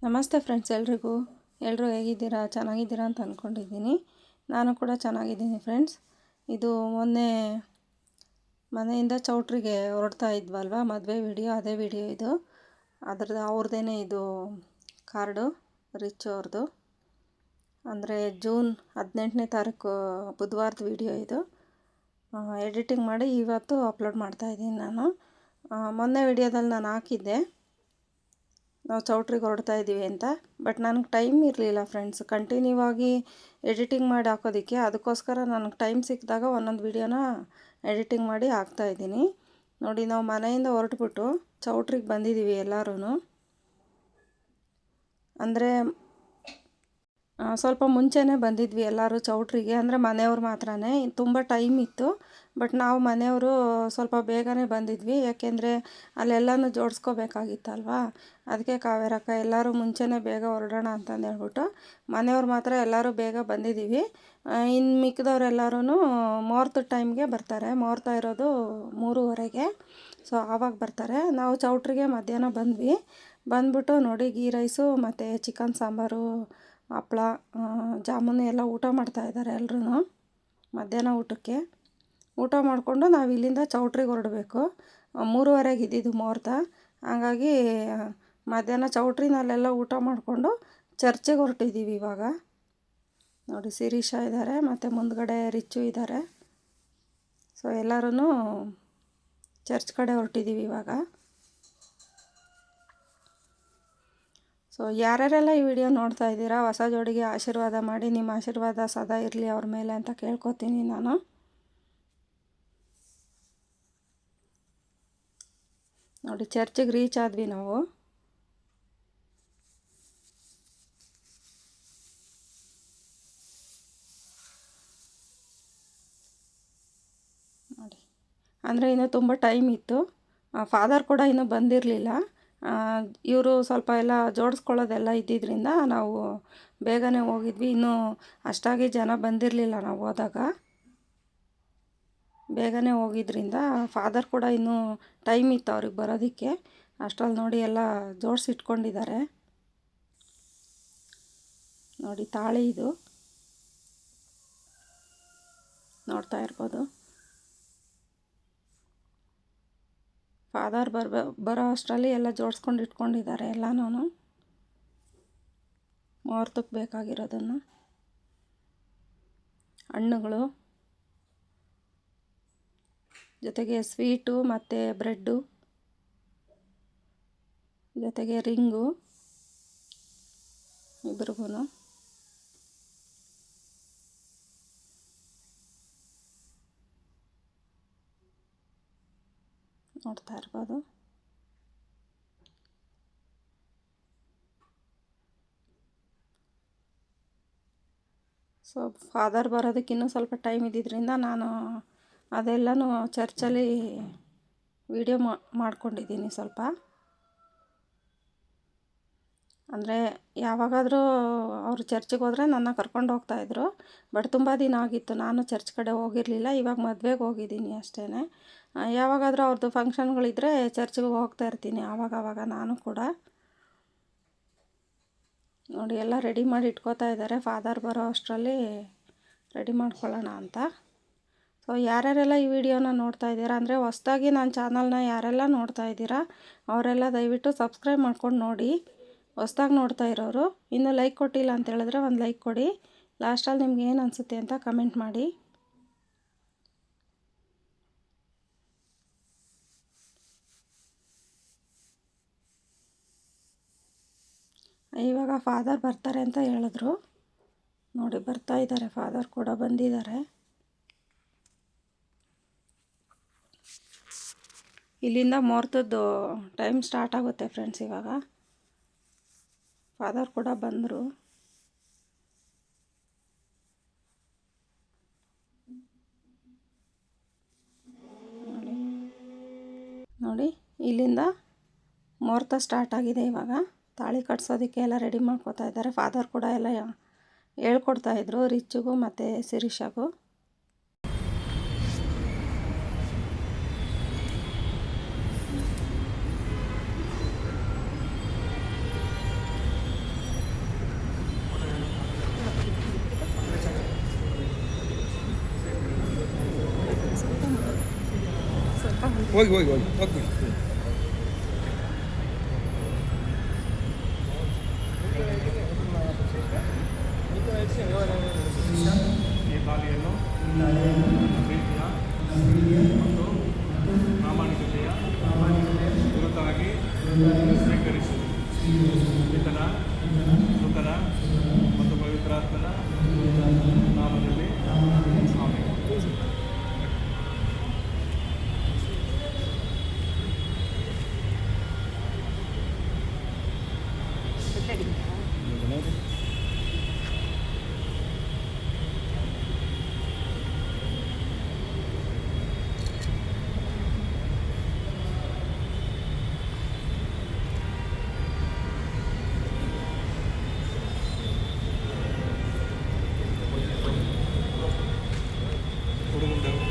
ನಮಸ್ತೆ ಫ್ರೆಂಡ್ಸ್, ಎಲ್ಲರೂ ಹೇಗಿದ್ದೀರಾ? ಚೆನ್ನಾಗಿದ್ದೀರಾ ಅಂತ ಅಂದ್ಕೊಂಡಿದ್ದೀನಿ. ನಾನು ಕೂಡ ಚೆನ್ನಾಗಿದ್ದೀನಿ ಫ್ರೆಂಡ್ಸ್. ಇದು ಮೊನ್ನೆ ಮನೆಯಿಂದ ಚೌಟ್ರಿಗೆ ಹೊರಡ್ತಾ ಇದ್ವಲ್ವ, ಮದುವೆ ವಿಡಿಯೋ, ಅದೇ ವಿಡಿಯೋ ಇದು. ಅವ್ರದ್ದೇ ಇದು ಕಾರ್ಡು, ರಿಚ್ ಅವ್ರದ್ದು. ಅಂದರೆ ಜೂನ್ 18ನೇ ತಾರೀಕು ಬುಧವಾರದ ವಿಡಿಯೋ ಇದು. ಎಡಿಟಿಂಗ್ ಮಾಡಿ ಇವತ್ತು ಅಪ್ಲೋಡ್ ಮಾಡ್ತಾಯಿದ್ದೀನಿ ನಾನು. ಮೊನ್ನೆ ವಿಡಿಯೋದಲ್ಲಿ ನಾನು ಹಾಕಿದ್ದೆ ನಾವು ಚೌಟ್ರಿಗೆ ಹೊರಡ್ತಾ ಇದ್ದೀವಿ ಅಂತ. ಬಟ್ ನನಗೆ ಟೈಮ್ ಇರಲಿಲ್ಲ ಫ್ರೆಂಡ್ಸ್, ಕಂಟಿನ್ಯೂ ಆಗಿ ಎಡಿಟಿಂಗ್ ಮಾಡಿ ಹಾಕೋದಕ್ಕೆ. ಅದಕ್ಕೋಸ್ಕರ ನನಗೆ ಟೈಮ್ ಸಿಕ್ಕಿದಾಗ ಒಂದೊಂದು ವಿಡಿಯೋನ ಎಡಿಟಿಂಗ್ ಮಾಡಿ ಹಾಕ್ತಾಯಿದ್ದೀನಿ. ನೋಡಿ, ನಾವು ಮನೆಯಿಂದ ಹೊರಟ್ಬಿಟ್ಟು ಚೌಟ್ರಿಗೆ ಬಂದಿದ್ದೀವಿ ಎಲ್ಲರೂ. ಅಂದರೆ ಸ್ವಲ್ಪ ಮುಂಚೆನೇ ಬಂದಿದ್ವಿ ಎಲ್ಲರೂ ಚೌಟ್ರಿಗೆ. ಅಂದರೆ ಮನೆಯವ್ರು ಮಾತ್ರನೇ, ತುಂಬ ಟೈಮ್ ಇತ್ತು. ಬಟ್ ನಾವು ಮನೆಯವರು ಸ್ವಲ್ಪ ಬೇಗನೆ ಬಂದಿದ್ವಿ, ಯಾಕೆಂದರೆ ಅಲ್ಲೆಲ್ಲನೂ ಜೋಡಿಸ್ಕೋಬೇಕಾಗಿತ್ತಲ್ವ. ಅದಕ್ಕೆ ಕಾವೇರಕ್ಕ ಎಲ್ಲರೂ ಮುಂಚೆನೇ ಬೇಗ ಹೊರಡೋಣ ಅಂತಂದು ಹೇಳ್ಬಿಟ್ಟು ಮನೆಯವ್ರು ಮಾತ್ರ ಎಲ್ಲರೂ ಬೇಗ ಬಂದಿದ್ದೀವಿ. ಇನ್ನು ಮಿಕ್ಕಿದವ್ರೆಲ್ಲರೂ ಮುಹೂರ್ತ ಟೈಮ್ಗೆ ಬರ್ತಾರೆ. ಮುಹೂರ್ತ ಇರೋದು 3:30ಗೆ. ಸೊ ಆವಾಗ ಬರ್ತಾರೆ. ನಾವು ಚೌಟ್ರಿಗೆ ಮಧ್ಯಾಹ್ನ ಬಂದ್ಬಿಟ್ಟು ನೋಡಿ, ಗೀ ರೈಸು ಮತ್ತು ಚಿಕನ್ ಸಾಂಬಾರು, ಹಪ್ಳ, ಜಾಮೂನು ಎಲ್ಲ ಊಟ ಮಾಡ್ತಾಯಿದ್ದಾರೆ ಎಲ್ಲರೂ. ಮಧ್ಯಾಹ್ನ ಊಟಕ್ಕೆ ಊಟ ಮಾಡಿಕೊಂಡು ನಾವು ಇಲ್ಲಿಂದ ಚೌಟ್ರಿಗೆ ಹೊರಡಬೇಕು. 3:30ಗೆ ಇದ್ದಿದ್ದು ಮುಹೂರ್ತ. ಹಾಗಾಗಿ ಮಧ್ಯಾಹ್ನ ಚೌಟ್ರಿನಲ್ಲೆಲ್ಲ ಊಟ ಮಾಡಿಕೊಂಡು ಚರ್ಚಿಗೆ ಹೊರಟಿದ್ದೀವಿ ಇವಾಗ. ನೋಡಿ, ಶಿರೀಷಾ ಇದ್ದಾರೆ ಮತ್ತು ಮುಂದ್ಗಡೆ ರಿಚ್ಚು ಇದ್ದಾರೆ. ಸೊ ಎಲ್ಲರೂ ಚರ್ಚ್ ಕಡೆ ಹೊರಟಿದ್ದೀವಿ ಇವಾಗ. ಸೊ ಯಾರ್ಯಾರೆಲ್ಲ ಈ ವಿಡಿಯೋ ನೋಡ್ತಾ ಇದ್ದೀರಾ, ಹೊಸ ಜೋಡಿಗೆ ಆಶೀರ್ವಾದ ಮಾಡಿ. ನಿಮ್ಮ ಆಶೀರ್ವಾದ ಸದಾ ಇರಲಿ ಅವ್ರ ಮೇಲೆ ಅಂತ ಕೇಳ್ಕೊತೀನಿ ನಾನು. ನೋಡಿ, ಚರ್ಚಿಗೆ ರೀಚ್ ಆದ್ವಿ ನಾವು. ನೋಡಿ, ಅಂದರೆ ಇನ್ನೂ ತುಂಬ ಟೈಮ್ ಇತ್ತು. ಫಾದರ್ ಕೂಡ ಇನ್ನೂ ಬಂದಿರಲಿಲ್ಲ. ಇವರು ಸ್ವಲ್ಪ ಎಲ್ಲ ಜೋಡಿಸ್ಕೊಳ್ಳೋದೆಲ್ಲ ಇದ್ದಿದ್ದರಿಂದ ನಾವು ಬೇಗನೆ ಹೋಗಿದ್ವಿ. ಇನ್ನೂ ಅಷ್ಟಾಗಿ ಜನ ಬಂದಿರಲಿಲ್ಲ ನಾವು ಹೋದಾಗ. ಬೇಗನೆ ಹೋಗಿದ್ದರಿಂದ ಫಾದರ್ ಕೂಡ ಇನ್ನೂ ಟೈಮ್ ಇತ್ತು ಅವ್ರಿಗೆ ಬರೋದಕ್ಕೆ. ಅಷ್ಟರಲ್ಲಿ ನೋಡಿ ಎಲ್ಲ ಜೋಡಿಸಿಟ್ಕೊಂಡಿದ್ದಾರೆ. ನೋಡಿ, ತಾಳಿ ಇದು ನೋಡ್ತಾ ಇರ್ಬೋದು. ಫಾದರ್ ಬರೋ ಅಷ್ಟರಲ್ಲಿ ಎಲ್ಲ ಜೋಡಿಸ್ಕೊಂಡು ಇಟ್ಕೊಂಡಿದ್ದಾರೆ ಎಲ್ಲನೂ, ಮುಹೂರ್ತಕ್ಕೆ ಬೇಕಾಗಿರೋದನ್ನು. ಹಣ್ಣುಗಳು ಜೊತೆಗೆ ಸ್ವೀಟು ಮತ್ತು ಬ್ರೆಡ್ಡು, ಜೊತೆಗೆ ರಿಂಗು ಇಬ್ರಿಗೂ. ನೋಡ್ತಾ ಇರ್ಬೋದು. ಸೊ ಫಾದರ್ ಬರೋದಕ್ಕೆ ಇನ್ನೂ ಸ್ವಲ್ಪ ಟೈಮ್ ಇದ್ದಿದ್ದರಿಂದ ನಾನು ಅದೆಲ್ಲನೂ ಚರ್ಚಲ್ಲಿ ವಿಡಿಯೋ ಮಾಡ್ಕೊಂಡಿದ್ದೀನಿ ಸ್ವಲ್ಪ. ಅಂದರೆ ಯಾವಾಗಾದರೂ ಅವರು ಚರ್ಚಿಗೆ ಹೋದರೆ ನನ್ನ ಕರ್ಕೊಂಡು ಹೋಗ್ತಾಯಿದ್ರು. ಬಟ್ ತುಂಬ ದಿನ ಆಗಿತ್ತು ನಾನು ಚರ್ಚ್ ಕಡೆ ಹೋಗಿರಲಿಲ್ಲ. ಇವಾಗ ಮದುವೆಗೆ ಹೋಗಿದ್ದೀನಿ ಅಷ್ಟೇ. ಯಾವಾಗಾದರೂ ಅವ್ರದ್ದು ಫಂಕ್ಷನ್ಗಳಿದ್ದರೆ ಚರ್ಚ್ಗೆ ಹೋಗ್ತಾ ಇರ್ತೀನಿ ಆವಾಗವಾಗ ನಾನು ಕೂಡ. ನೋಡಿ, ಎಲ್ಲ ರೆಡಿ ಮಾಡಿ ಇಟ್ಕೋತಾ ಇದ್ದಾರೆ. ಫಾದರ್ ಬರೋ ಅಷ್ಟರಲ್ಲಿ ರೆಡಿ ಮಾಡ್ಕೊಳ್ಳೋಣ ಅಂತ. ಸೊ ಯಾರ್ಯಾರೆಲ್ಲ ಈ ವಿಡಿಯೋನ ನೋಡ್ತಾ ಇದ್ದೀರಾ, ಅಂದರೆ ಹೊಸ್ದಾಗಿ ನನ್ನ ಚಾನಲ್ನ ಯಾರೆಲ್ಲ ನೋಡ್ತಾ ಇದ್ದೀರಾ ಅವರೆಲ್ಲ ದಯವಿಟ್ಟು ಸಬ್ಸ್ಕ್ರೈಬ್ ಮಾಡ್ಕೊಂಡು ನೋಡಿ. ಹೊಸ್ದಾಗಿ ನೋಡ್ತಾ ಇರೋರು ಇನ್ನೂ ಲೈಕ್ ಕೊಟ್ಟಿಲ್ಲ ಅಂತ ಹೇಳಿದ್ರೆ ಒಂದು ಲೈಕ್ ಕೊಡಿ. ಲಾಸ್ಟಲ್ಲಿ ನಿಮ್ಗೆ ಏನು ಅನಿಸುತ್ತೆ ಅಂತ ಕಮೆಂಟ್ ಮಾಡಿ. ಇವಾಗ ಫಾದರ್ ಬರ್ತಾರೆ ಅಂತ ಹೇಳಿದ್ರು. ನೋಡಿ, ಬರ್ತಾ ಇದ್ದಾರೆ. ಫಾದರ್ ಕೂಡ ಬಂದಿದ್ದಾರೆ. ಇಲ್ಲಿಂದ ಮುಹೂರ್ತದ್ದು ಟೈಮ್ ಸ್ಟಾರ್ಟ್ ಆಗುತ್ತೆ ಫ್ರೆಂಡ್ಸ್. ಇವಾಗ ಫಾದರ್ ಕೂಡ ಬಂದರು. ನೋಡಿ, ಇಲ್ಲಿಂದ ಮುಹೂರ್ತ ಸ್ಟಾರ್ಟ್ ಆಗಿದೆ. ಇವಾಗ ತಾಳಿ ಕಟ್ಸೋದಕ್ಕೆ ಎಲ್ಲ ರೆಡಿ ಮಾಡ್ಕೋತಾ ಇದ್ದಾರೆ. ಫಾದರ್ ಕೂಡ ಎಲ್ಲ ಹೇಳ್ಕೊಡ್ತಾಯಿದ್ರು ರಿಚ್ಚಿಗೂ ಮತ್ತು ಶಿರೀಷಾಗೂ. ಹೋಗಿ ಹೋಗಿ ಹೋಗಿ ಹೋಗ್ಬಿಡಿ. ಈ ತಾಲಿಯನ್ನು ಪ್ರೀತಿಯ ಮತ್ತು ಪ್ರಾಮಾಣಿಕತೆಯ ಗುರುತಾಗಿ ಸ್ವೀಕರಿಸಿ. ಪಿತನ ಸುತನ ಮತ್ತು ಪವಿತ್ರಾತ್ಮನ ನಾಮದಲ್ಲಿ ಆಮೆನ್.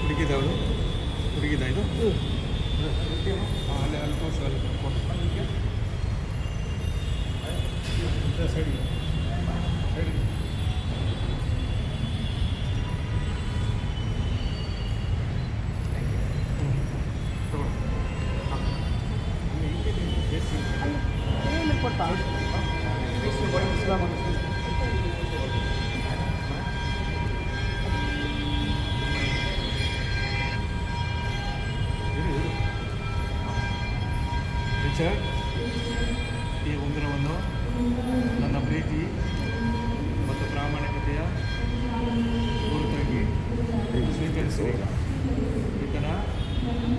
ಹುಡುಗಿದವಳು ಹುಡುಗಿದ ಇದು ಅಲ್ಲಿ ಅಲ್ಲಿ ತೋರಿಸು ಅಲ್ಲಿ ಸೈಡಿಗೆ ಸೈಡಿಗೆ ರಿಚರ್ಡ್, ಈ ಉಂಗುರವನ್ನು ನನ್ನ ಪ್ರೀತಿ ಮತ್ತು ಪ್ರಾಮಾಣಿಕತೆಯ ಗುರುತಾಗಿ ಸ್ವೀಕರಿಸಿ. ಪಿತನ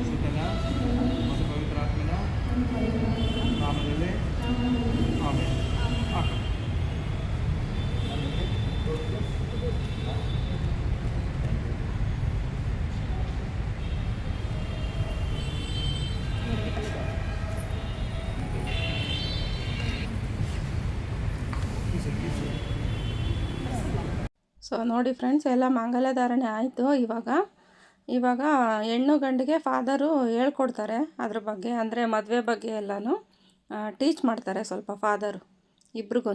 ಸುತನ ಮತ್ತು ಪವಿತ್ರಾತ್ಮನ ನಾಮದಲ್ಲಿ ಆಮೆನ್. ಸೊ ನೋಡಿ ಫ್ರೆಂಡ್ಸ್, ಎಲ್ಲ ಮಾಂಗಲ್ಯ ಧಾರಣೆ ಆಯಿತು. ಇವಾಗ ಹೆಣ್ಣು ಗಂಡಿಗೆ ಫಾದರು ಹೇಳ್ಕೊಡ್ತಾರೆ ಅದ್ರ ಬಗ್ಗೆ, ಅಂದರೆ ಮದುವೆ ಬಗ್ಗೆ ಎಲ್ಲನೂ ಟೀಚ್ ಮಾಡ್ತಾರೆ ಸ್ವಲ್ಪ ಫಾದರು ಇಬ್ರಿಗೂ.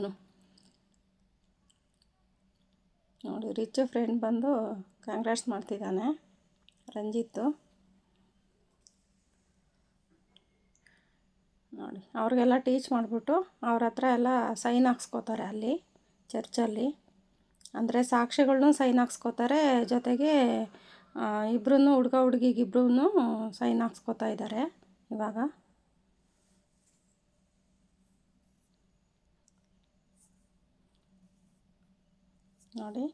ನೋಡಿ, ರಿಚ್ ಫ್ರೆಂಡ್ ಬಂದು ಕಾಂಗ್ರಾಟ್ಸ್ ಮಾಡ್ತಿದ್ದಾನೆ ರಂಜಿತ್ತು. ನೋಡಿ, ಅವ್ರಿಗೆಲ್ಲ ಟೀಚ್ ಮಾಡಿಬಿಟ್ಟು ಅವ್ರ ಹತ್ರ ಎಲ್ಲ ಸೈನ್ ಹಾಕ್ಸ್ಕೋತಾರೆ ಅಲ್ಲಿ ಚರ್ಚಲ್ಲಿ. ಅಂದರೆ ಸಾಕ್ಷಿಗಳ್ನೂ ಸೈನ್ ಹಾಕ್ಸ್ಕೋತಾರೆ, ಜೊತೆಗೆ ಇಬ್ಬರೂ ಹುಡುಗ ಹುಡುಗಿಗಿಬ್ರೂ ಸೈನ್ ಹಾಕ್ಸ್ಕೋತಾ ಇದ್ದಾರೆ ಇವಾಗ. ನೋಡಿ,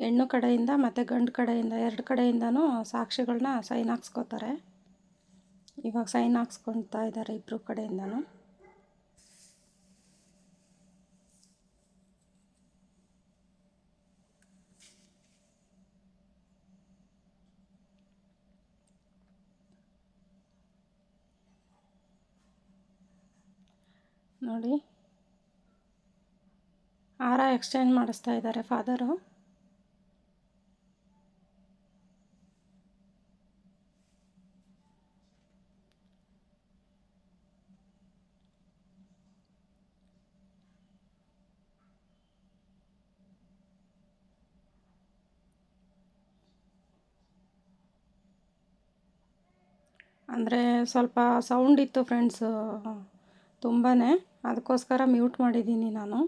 ಹೆಣ್ಣು ಕಡೆಯಿಂದ ಮತ್ತು ಗಂಡು ಕಡೆಯಿಂದ ಎರಡು ಕಡೆಯಿಂದನೂ ಸಾಕ್ಷಿಗಳನ್ನ ಸೈನ್ ಹಾಕ್ಸ್ಕೋತಾರೆ. ಇವಾಗ ಸೈನ್ ಹಾಕ್ಸ್ಕೊತಾ ಇದ್ದಾರೆ ಇಬ್ಬರು ಕಡೆಯಿಂದನೂ. ನೋಡಿ, ಹಾರ ಎಕ್ಸ್ಚೇಂಜ್ ಮಾಡಿಸ್ತಾ ಇದ್ದಾರೆ ಫಾದರು. ಅಂದರೆ ಸ್ವಲ್ಪ ಸೌಂಡ್ ಇತ್ತು ಫ್ರೆಂಡ್ಸು, ತುಂಬಾ, ಅದಕ್ಕೋಸ್ಕರ ಮ್ಯೂಟ್ ಮಾಡಿದ್ದೀನಿ ನಾನು.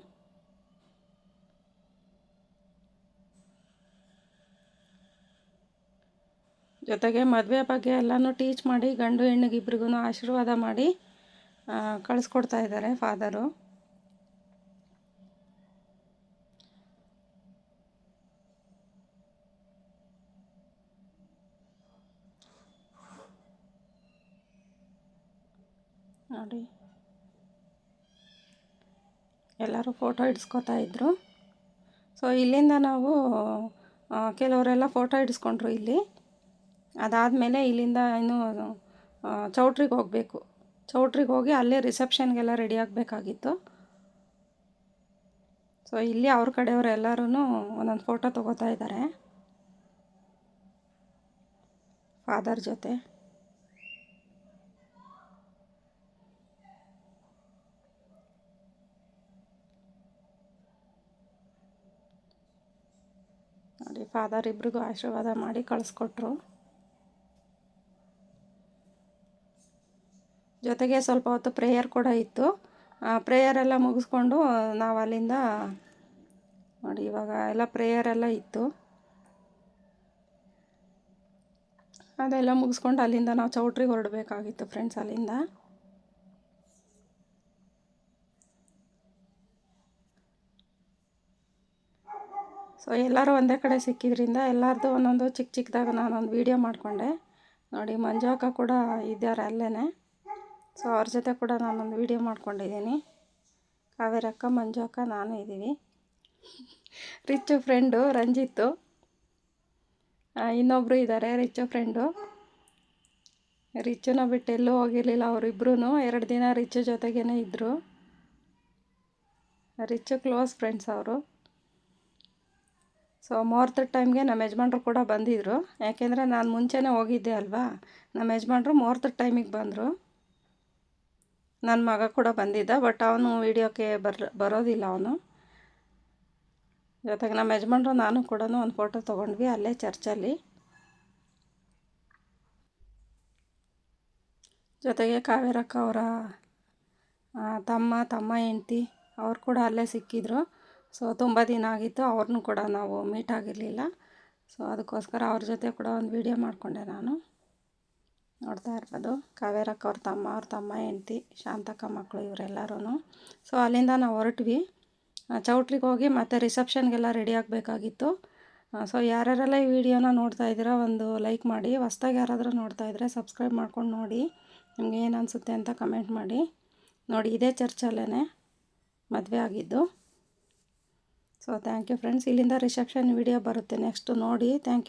ಜೊತೆಗೆ ಮದುವೆ ಬಗ್ಗೆ ಎಲ್ಲನೂ ಟೀಚ್ ಮಾಡಿ ಗಂಡು ಹೆಣ್ಣಿಗಿಬ್ರಿಗೂ ಆಶೀರ್ವಾದ ಮಾಡಿ ಕಳಿಸ್ಕೊಡ್ತಾ ಇದ್ದಾರೆ ಫಾದರು. ನೋಡಿ, ಎಲ್ಲರೂ ಫೋಟೋ ಇಡಿಸ್ಕೊತಾ ಇದ್ದರು. ಸೊ ಇಲ್ಲಿಂದ ನಾವು ಕೆಲವರೆಲ್ಲ ಫೋಟೋ ಇಡಿಸ್ಕೊಂಡ್ರು ಇಲ್ಲಿ. ಅದಾದಮೇಲೆ ಇಲ್ಲಿಂದ ಇನ್ನು ಚೌಟ್ರಿಗೆ ಹೋಗಬೇಕು. ಚೌಟ್ರಿಗೆ ಹೋಗಿ ಅಲ್ಲೇ ರಿಸೆಪ್ಷನ್ಗೆಲ್ಲ ರೆಡಿ ಆಗಬೇಕಾಗಿತ್ತು. ಸೊ ಇಲ್ಲಿ ಅವ್ರ ಕಡೆಯವರು ಎಲ್ಲರೂ ಒಂದೊಂದು ಫೋಟೋ ತೊಗೋತಾ ಇದ್ದಾರೆ ಫಾದರ್ ಜೊತೆ. ನೋಡಿ, ಫಾದರ್ ಇಬ್ರಿಗೂ ಆಶೀರ್ವಾದ ಮಾಡಿ ಕಳಿಸ್ಕೊಟ್ರು. ಜೊತೆಗೆ ಸ್ವಲ್ಪ ಹೊತ್ತು ಪ್ರೇಯರ್ ಕೂಡ ಇತ್ತು. ಪ್ರೇಯರೆಲ್ಲ ಮುಗಿಸ್ಕೊಂಡು ನಾವು ಅಲ್ಲಿಂದ ನೋಡಿ ಇವಾಗ ಎಲ್ಲ ಪ್ರೇಯರೆಲ್ಲ ಇತ್ತು. ಅದೆಲ್ಲ ಮುಗಿಸ್ಕೊಂಡು ಅಲ್ಲಿಂದ ನಾವು ಚೌಟ್ರಿಗೆ ಹೊರಡಬೇಕಾಗಿತ್ತು ಫ್ರೆಂಡ್ಸ್. ಅಲ್ಲಿಂದ ಸೊ ಎಲ್ಲರೂ ಒಂದೇ ಕಡೆ ಸಿಕ್ಕಿದ್ರಿಂದ ಎಲ್ಲರದ್ದು ಒಂದೊಂದು ಚಿಕ್ಕ ಚಿಕ್ಕದಾಗ ನಾನೊಂದು ವೀಡಿಯೋ ಮಾಡಿಕೊಂಡೆ. ನೋಡಿ ಮಂಜು ಅಕ್ಕ ಕೂಡ ಇದ್ದಾರೆ ಅಲ್ಲೇ. ಸೊ ಅವ್ರ ಜೊತೆ ಕೂಡ ನಾನೊಂದು ವೀಡಿಯೋ ಮಾಡ್ಕೊಂಡಿದ್ದೀನಿ. ಕಾವೇರಿ ಅಕ್ಕ, ಮಂಜು ಅಕ್ಕ, ನಾನು ಇದ್ದೀವಿ. ರಿಚ್ಚು ಫ್ರೆಂಡು ರಂಜಿತ್ತು, ಇನ್ನೊಬ್ಬರು ಇದ್ದಾರೆ ರಿಚ್ಚು ಫ್ರೆಂಡು. ರಿಚ್ಚುನ ಬಿಟ್ಟು ಎಲ್ಲೂ ಹೋಗಿರಲಿಲ್ಲ ಅವರಿಬ್ಬರೂ. 2 ದಿನ ರಿಚ್ಚು ಜೊತೆಗೇ ಇದ್ದರು. ರಿಚ್ಚು ಕ್ಲೋಸ್ ಫ್ರೆಂಡ್ಸ್ ಅವರು. ಸೊ ಮುಹೂರ್ತದ ಟೈಮ್ಗೆ ನಮ್ಮ ಯಜಮಾನ್ರು ಕೂಡ ಬಂದಿದ್ದರು. ಯಾಕೆಂದರೆ ನಾನು ಮುಂಚೆನೇ ಹೋಗಿದ್ದೆ ಅಲ್ವಾ. ನಮ್ಮ ಯಜಮಾನ್ರು ಮುಹೂರ್ತದ ಟೈಮಿಗೆ ಬಂದರು. ನನ್ನ ಮಗ ಕೂಡ ಬಂದಿದ್ದ, ಬಟ್ ಅವನು ವೀಡಿಯೋಕ್ಕೆ ಬರೋದಿಲ್ಲ ಅವನು. ಜೊತೆಗೆ ನಮ್ಮ ಯಜಮಾನ್ರು ನಾನು ಕೂಡ ಒಂದು ಫೋಟೋ ತೊಗೊಂಡ್ವಿ ಅಲ್ಲೇ ಚರ್ಚಲ್ಲಿ. ಜೊತೆಗೆ ಕಾವೇರಕ್ಕ ಅವರ ತಮ್ಮ ಹೆಂಡ್ತಿ ಅವ್ರು ಕೂಡ ಅಲ್ಲೇ ಸಿಕ್ಕಿದ್ರು. ಸೊ ತುಂಬ ದಿನ ಆಗಿತ್ತು, ಅವ್ರನ್ನೂ ಕೂಡ ನಾವು ಮೀಟ್ ಆಗಿರಲಿಲ್ಲ. ಸೊ ಅದಕ್ಕೋಸ್ಕರ ಅವ್ರ ಜೊತೆ ಕೂಡ ಒಂದು ವೀಡಿಯೋ ಮಾಡಿಕೊಂಡೆ ನಾನು. ನೋಡ್ತಾ ಇರ್ಬೋದು ಕಾವೇರಕ್ಕ ಅವ್ರ ತಮ್ಮ ಹೆಂಡ್ತಿ, ಶಾಂತಕ್ಕ ಮಕ್ಕಳು ಇವರೆಲ್ಲರೂ. ಸೊ ಅಲ್ಲಿಂದ ನಾವು ಹೊರಟ್ವಿ. ಚೌಟ್ರಿಗೆ ಹೋಗಿ ಮತ್ತೆ ರಿಸೆಪ್ಷನ್ಗೆಲ್ಲ ರೆಡಿ ಆಗಬೇಕಾಗಿತ್ತು. ಸೊ ಯಾರ್ಯಾರೆಲ್ಲ ಈ ವಿಡಿಯೋನ ನೋಡ್ತಾ ಇದ್ದೀರಾ ಒಂದು ಲೈಕ್ ಮಾಡಿ. ಹೊಸ್ದಾಗಿ ಯಾರಾದರೂ ನೋಡ್ತಾ ಇದ್ದರೆ ಸಬ್ಸ್ಕ್ರೈಬ್ ಮಾಡ್ಕೊಂಡು ನೋಡಿ. ನಿಮ್ಗೆ ಏನು ಅನಿಸುತ್ತೆ ಅಂತ ಕಮೆಂಟ್ ಮಾಡಿ. ನೋಡಿ ಇದೇ ಚರ್ಚಲ್ಲೇ ಮದುವೆ ಆಗಿದ್ದು. So thank you friends. ಇಲ್ಲಿಂದ ರಿಸೆಪ್ಷನ್ ವಿಡಿಯೋ ಬರುತ್ತೆ ನೆಕ್ಸ್ಟು ನೋಡಿ. Thank you.